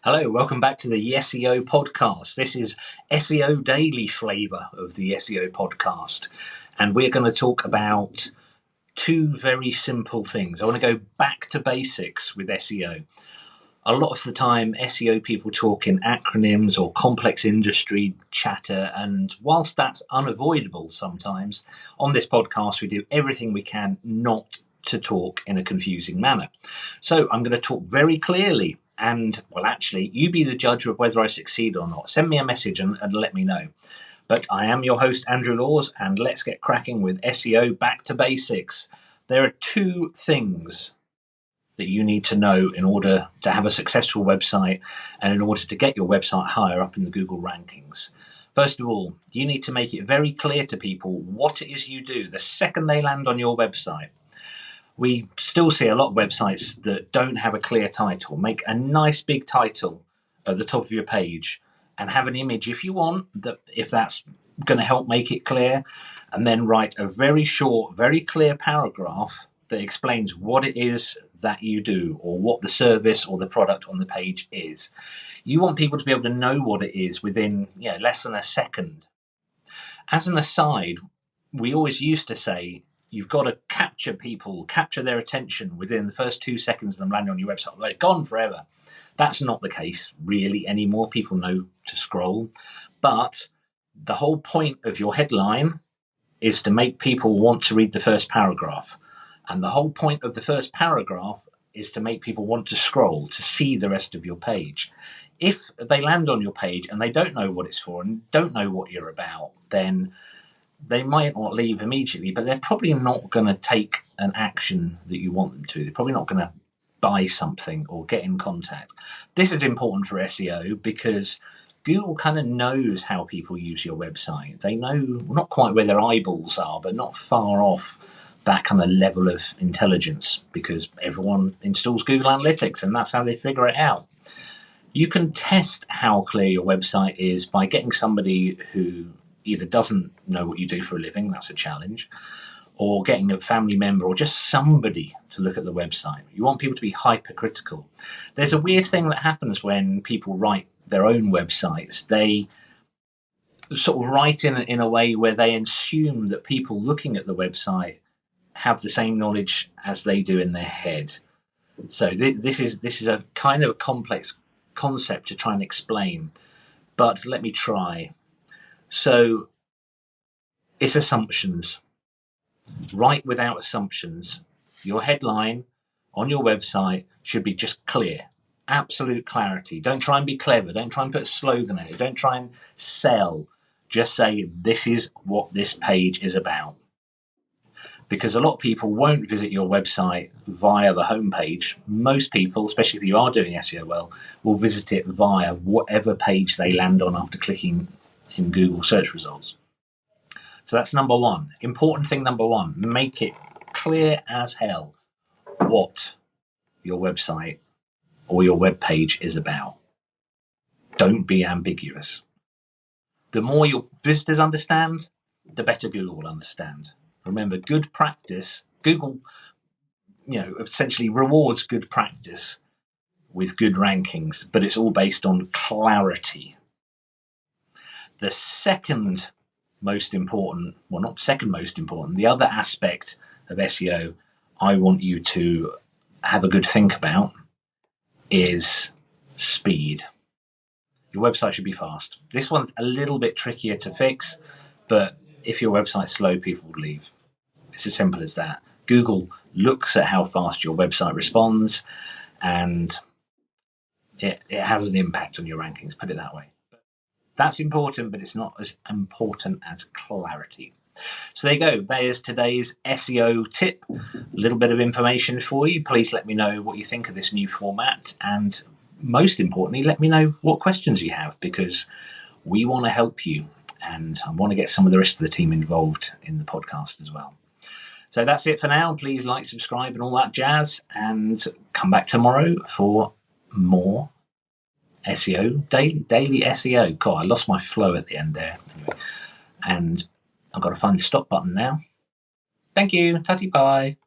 Hello, welcome back to the Yeseo podcast. This is SEO Daily flavour of the Yeseo podcast. And we're going to talk about two very simple things. I want to go back to basics with SEO. A lot of the time, SEO people talk in acronyms or complex industry chatter. And whilst that's unavoidable sometimes, on this podcast, we do everything we can not to talk in a confusing manner. So I'm going to talk very clearly. And, well, actually, you be the judge of whether I succeed or not. Send me a message and let me know. But I am your host, Andrew Laws, and let's get cracking with SEO Back to Basics. There are two things that you need to know in order to have a successful website and in order to get your website higher up in the Google rankings. First of all, you need to make it very clear to people what it is you do the second they land on your website. We still see a lot of websites that don't have a clear title. Make a nice big title at the top of your page and have an image if you want, that if that's going to help make it clear, and then write a very short, very clear paragraph that explains what it is that you do or what the service or the product on the page is. You want people to be able to know what it is within less than a second. As an aside, we always used to say, you've got to capture their attention within the first 2 seconds of them landing on your website. They're gone forever. That's not the case really anymore. People know to scroll. But the whole point of your headline is to make people want to read the first paragraph. And the whole point of the first paragraph is to make people want to scroll, to see the rest of your page. If they land on your page and they don't know what it's for and don't know what you're about, then they might not leave immediately, but they're probably not going to take an action that you want them to. They're probably not going to buy something or get in contact. This is important for SEO because Google kind of knows how people use your website. They know not quite where their eyeballs are, but not far off that kind of level of intelligence because everyone installs Google Analytics and that's how they figure it out. You can test how clear your website is by getting somebody who either doesn't know what you do for a living, that's a challenge, or getting a family member or just somebody to look at the website. You want people to be hypercritical. There's a weird thing that happens when people write their own websites. They sort of write in a way where they assume that people looking at the website have the same knowledge as they do in their head. So this is a kind of a complex concept to try and explain, but let me try. So it's assumptions. Write without assumptions. Your headline on your website should be just clear, absolute clarity. Don't try and be clever. Don't try and put a slogan in it. Don't try and sell. Just say, this is what this page is about. Because a lot of people won't visit your website via the homepage. Most people, especially if you are doing SEO well, will visit it via whatever page they land on after clicking in Google search results. So that's number one. Important thing number one, make it clear as hell what your website or your web page is about. Don't be ambiguous. The more your visitors understand, the better Google will understand. Remember, good practice, Google, essentially rewards good practice with good rankings, but it's all based on clarity. The second most important, well, not second most important, the other aspect of SEO I want you to have a good think about is speed. Your website should be fast. This one's a little bit trickier to fix, but if your website's slow, people will leave. It's as simple as that. Google looks at how fast your website responds, and it has an impact on your rankings, put it that way. That's important, but it's not as important as clarity. So there you go. There's today's SEO tip. A little bit of information for you. Please let me know what you think of this new format. And most importantly, let me know what questions you have, because we want to help you. And I want to get some of the rest of the team involved in the podcast as well. So that's it for now. Please like, subscribe, and all that jazz. And come back tomorrow for more SEO, daily SEO. God, I lost my flow at the end there. Anyway, and I've got to find the stop button now. Thank you. Tutty bye.